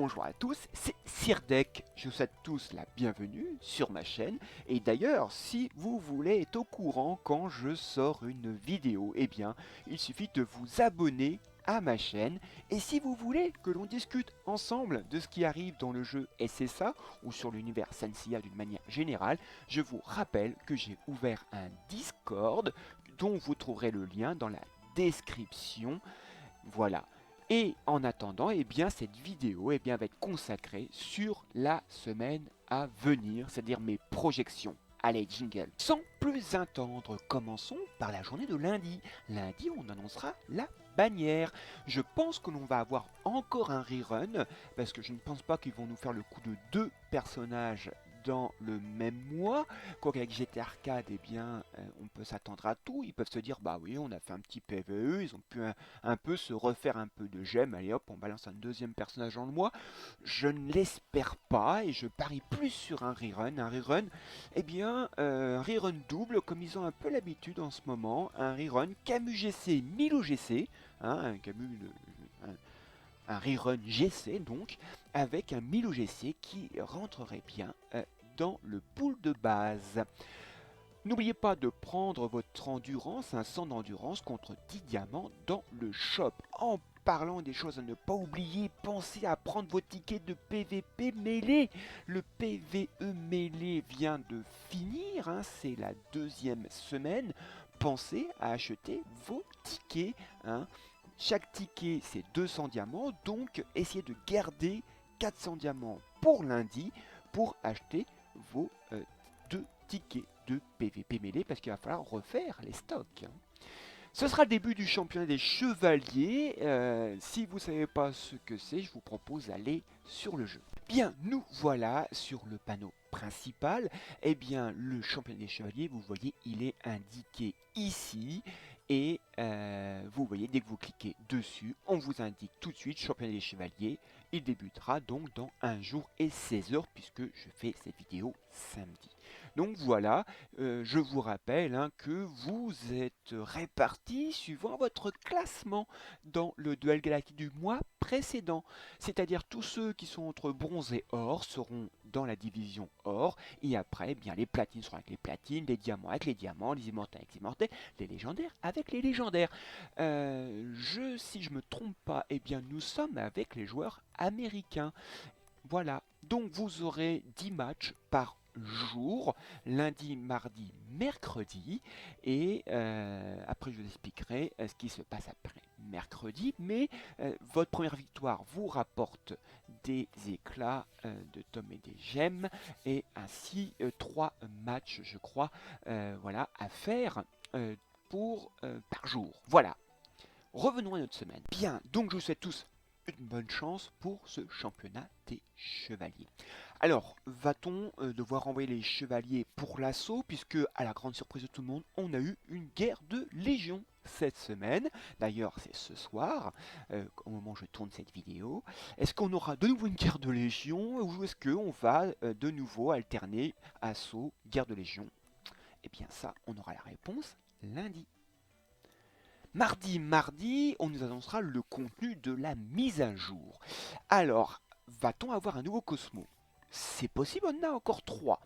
bonjour à tous, c'est Sirdek. Je vous souhaite tous la bienvenue sur ma chaîne. Et d'ailleurs, si vous voulez être au courant quand je sors une vidéo, eh bien, il suffit de vous abonner à ma chaîne. Et si vous voulez que l'on discute ensemble de ce qui arrive dans le jeu SSA ou sur l'univers Sensia d'une manière générale, je vous rappelle que j'ai ouvert un Discord dont vous trouverez le lien dans la description. Voilà. Et en attendant, eh bien, cette vidéo va être consacrée sur la semaine à venir, c'est-à-dire mes projections. Allez, jingle. Sans plus attendre, commençons par la journée de lundi. Lundi, on annoncera la bannière. Je pense que l'on va avoir encore un rerun, parce que je ne pense pas qu'ils vont nous faire le coup de deux personnages dans le même mois. Quoique avec GT Arcade, eh bien, on peut s'attendre à tout. Ils peuvent se dire, bah oui, on a fait un petit PVE, ils ont pu un peu se refaire un peu de gemmes. Allez hop, on balance un deuxième personnage dans le mois. Je ne l'espère pas et je parie plus sur un rerun. Un rerun, eh bien, un rerun double, comme ils ont un peu l'habitude en ce moment. Un rerun Camus GC, Milo GC, hein, un Camus... un rerun GC donc, avec un Milo GC qui rentrerait bien dans le pool de base. N'oubliez pas de prendre votre endurance, un 100 d'endurance contre 10 diamants dans le shop. En parlant des choses à ne pas oublier, pensez à prendre vos tickets de PVP mêlée. Le PVE mêlée vient de finir, hein, c'est la deuxième semaine. Pensez à acheter vos tickets. Hein. Chaque ticket c'est 200 diamants, donc essayez de garder 400 diamants pour lundi pour acheter vos deux tickets de PVP mêlée parce qu'il va falloir refaire les stocks. Ce sera le début du championnat des chevaliers. Si vous ne savez pas ce que c'est, je vous propose d'aller sur le jeu. Bien, nous voilà sur le panneau principal. Eh bien, le championnat des chevaliers, vous voyez, il est indiqué ici. Et vous voyez, dès que vous cliquez dessus, on vous indique tout de suite championnat des chevaliers. Il débutera donc dans 1 jour et 16 heures puisque je fais cette vidéo samedi. Donc voilà, je vous rappelle hein, que vous êtes répartis suivant votre classement dans le duel galactique du mois précédent. C'est-à-dire tous ceux qui sont entre bronze et or seront dans la division or. Et après, eh bien, les platines seront avec les platines, les diamants avec les diamants, les immortels avec les immortels, les légendaires avec les légendaires. Si je me trompe pas, eh bien, nous sommes avec les joueurs américains. Voilà, donc vous aurez 10 matchs par jour, lundi, mardi, mercredi, et après je vous expliquerai ce qui se passe après mercredi, mais votre première victoire vous rapporte des éclats de tomes et des gemmes, et ainsi 3 matchs, je crois, voilà, à faire par jour. Voilà, revenons à notre semaine. Bien, donc je vous souhaite tous une bonne chance pour ce championnat des chevaliers. Alors, va-t-on devoir envoyer les chevaliers pour l'assaut, puisque, à la grande surprise de tout le monde, on a eu une guerre de légion cette semaine. D'ailleurs, c'est ce soir, au moment où je tourne cette vidéo. Est-ce qu'on aura de nouveau une guerre de légion, ou est-ce qu'on va de nouveau alterner assaut, guerre de légion? Eh bien ça, on aura la réponse lundi. Mardi, on nous annoncera le contenu de la mise à jour. Alors, va-t-on avoir un nouveau Cosmo? C'est possible, on en a encore 3.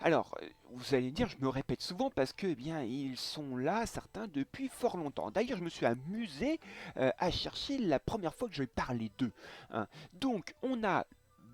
Alors, vous allez me dire, je me répète souvent parce que, eh bien, ils sont là, certains, depuis fort longtemps. D'ailleurs, je me suis amusé à chercher la première fois que je vais parler d'eux. Hein. Donc, on a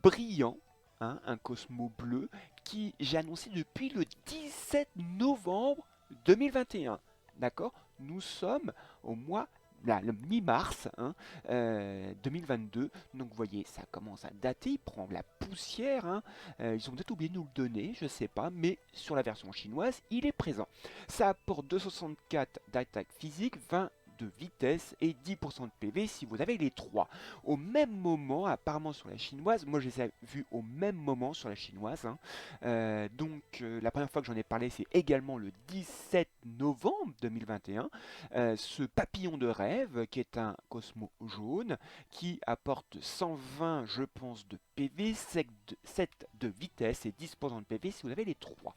Brillant, hein, un Cosmo bleu, qui j'ai annoncé depuis le 17 novembre 2021. D'accord? Nous sommes au mois, là, le mi-mars hein, 2022. Donc vous voyez, ça commence à dater, il prend la poussière. Hein. Ils ont peut-être oublié de nous le donner, je sais pas, mais sur la version chinoise, il est présent. Ça apporte 264 d'attaque physique, 20 de vitesse et 10% de PV si vous avez les 3. Au même moment, apparemment sur la chinoise, moi je les ai vus au même moment sur la chinoise. Hein. La première fois que j'en ai parlé, c'est également le 17 novembre 2021. Ce papillon de rêve, qui est un Cosmo jaune, qui apporte 120, je pense, de PV, 7 de vitesse et 10% de PV si vous avez les 3.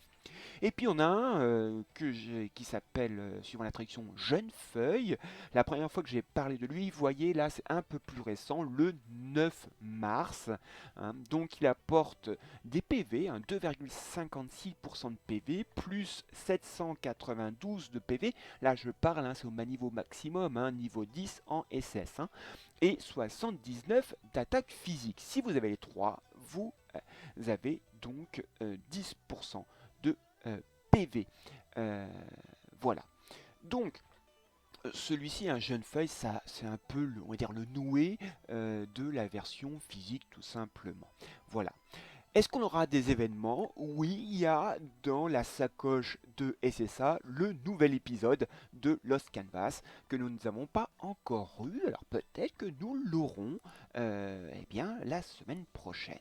Et puis on a un qui s'appelle, suivant la traduction, Jeune Feuille, La première fois que j'ai parlé de lui, vous voyez là, c'est un peu plus récent, le 9 mars. Hein. Donc il apporte des PV, hein, 2,56% de PV, plus 792 de PV. Là je parle, hein, c'est au niveau maximum, hein, niveau 10 en SS. Hein, et 79 d'attaque physique. Si vous avez les trois, vous avez donc 10% de PV. Voilà. Donc, celui-ci, un jeune feuille, ça, c'est un peu, on va dire, le noué de la version physique, tout simplement. Voilà. Est-ce qu'on aura des événements? Oui, il y a dans la sacoche de SSA le nouvel épisode de Lost Canvas que nous n'avons pas encore eu. Alors peut-être que nous l'aurons eh bien, la semaine prochaine.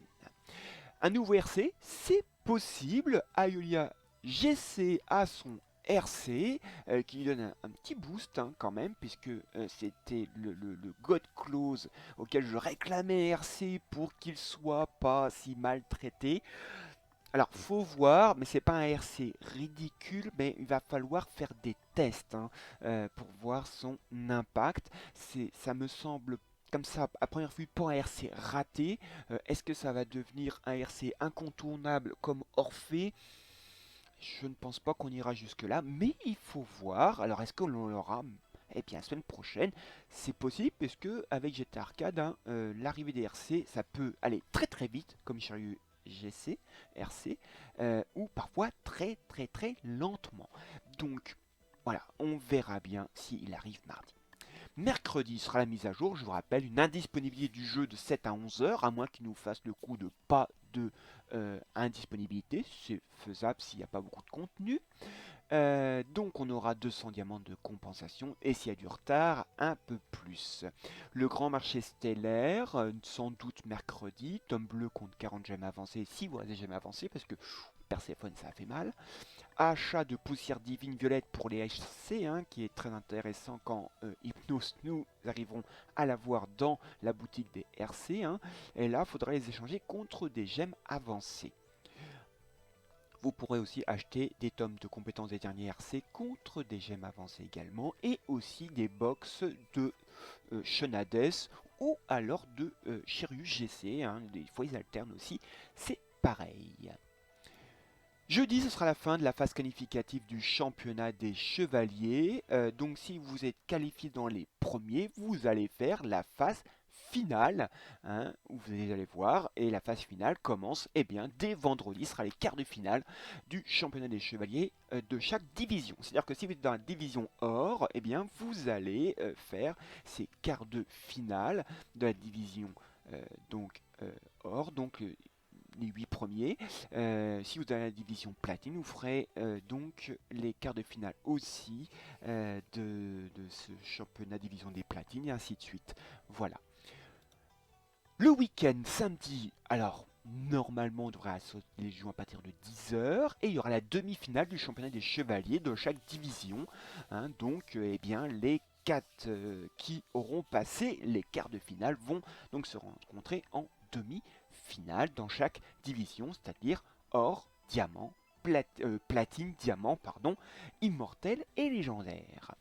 Un nouveau RC, c'est possible. Ayulia GC a son RC qui lui donne un petit boost hein, quand même, puisque c'était le God Clause auquel je réclamais RC pour qu'il soit pas si maltraité. Alors, faut voir, mais c'est pas un RC ridicule, mais il va falloir faire des tests hein, pour voir son impact. Ça me semble comme ça, à première vue, pas un RC raté. Est-ce que ça va devenir un RC incontournable comme Orphée? Je ne pense pas qu'on ira jusque-là, mais il faut voir. Alors, est-ce qu'on l'aura? Eh bien, la semaine prochaine, c'est possible, puisque avec GTA Arcade, hein, l'arrivée des RC, ça peut aller très très vite, comme Shiryu GC, RC, ou parfois très très très lentement. Donc, voilà, on verra bien s'il arrive mardi. Mercredi sera la mise à jour, je vous rappelle, une indisponibilité du jeu de 7 à 11 heures, à moins qu'il nous fasse le coup de pas de indisponibilité, c'est faisable s'il n'y a pas beaucoup de contenu. Donc on aura 200 diamants de compensation et s'il y a du retard, un peu plus. Le grand marché stellaire, sans doute mercredi, tome bleu compte 40 gemmes avancées si vous avez des gemmes avancées parce que Perséphone ça a fait mal. Achat de poussière divine violette pour les HC, hein, qui est très intéressant quand Hypnos nous arriverons à l'avoir dans la boutique des RC. Hein, et là, il faudra les échanger contre des gemmes avancées. Vous pourrez aussi acheter des tomes de compétences des derniers RC contre des gemmes avancées également, et aussi des box de Shenades ou alors de Shiryu GC. Hein, des fois, ils alternent aussi. C'est pareil. Jeudi, ce sera la fin de la phase qualificative du championnat des chevaliers. Donc si vous êtes qualifié dans les premiers, vous allez faire la phase finale, hein, où vous allez voir. Et la phase finale commence bien, dès vendredi. Ce sera les quarts de finale du championnat des chevaliers de chaque division. C'est-à-dire que si vous êtes dans la division or, bien, vous allez faire ces quarts de finale de la division or. Donc les 8 premiers. Si vous avez la division platine, vous ferez donc les quarts de finale aussi de ce championnat division des platines et ainsi de suite. Voilà. Le week-end, samedi, alors normalement on devrait sauter les jeux à partir de 10 h et il y aura la demi-finale du championnat des chevaliers de chaque division. Hein, donc bien les 4 qui auront passé les quarts de finale vont donc se rencontrer en demi-finale dans chaque division, c'est-à-dire or, diamant, platine, diamant, pardon, immortel et légendaire.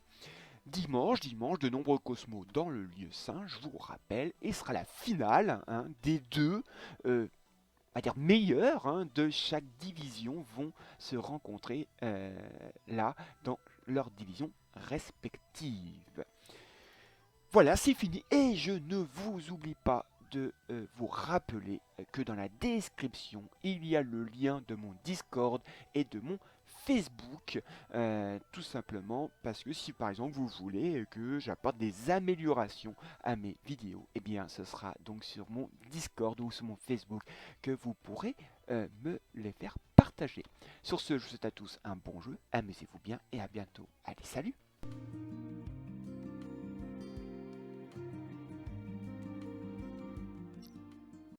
Dimanche, de nombreux cosmos dans le lieu saint, je vous rappelle, et sera la finale hein, des deux on va dire meilleurs hein, de chaque division vont se rencontrer là dans leur division respective. Voilà, c'est fini. Et je ne vous oublie pas de vous rappeler que dans la description, il y a le lien de mon Discord et de mon Facebook, tout simplement parce que si par exemple vous voulez que j'apporte des améliorations à mes vidéos, bien ce sera donc sur mon Discord ou sur mon Facebook que vous pourrez me les faire partager. Sur ce, je vous souhaite à tous un bon jeu, amusez-vous bien et à bientôt. Allez, salut!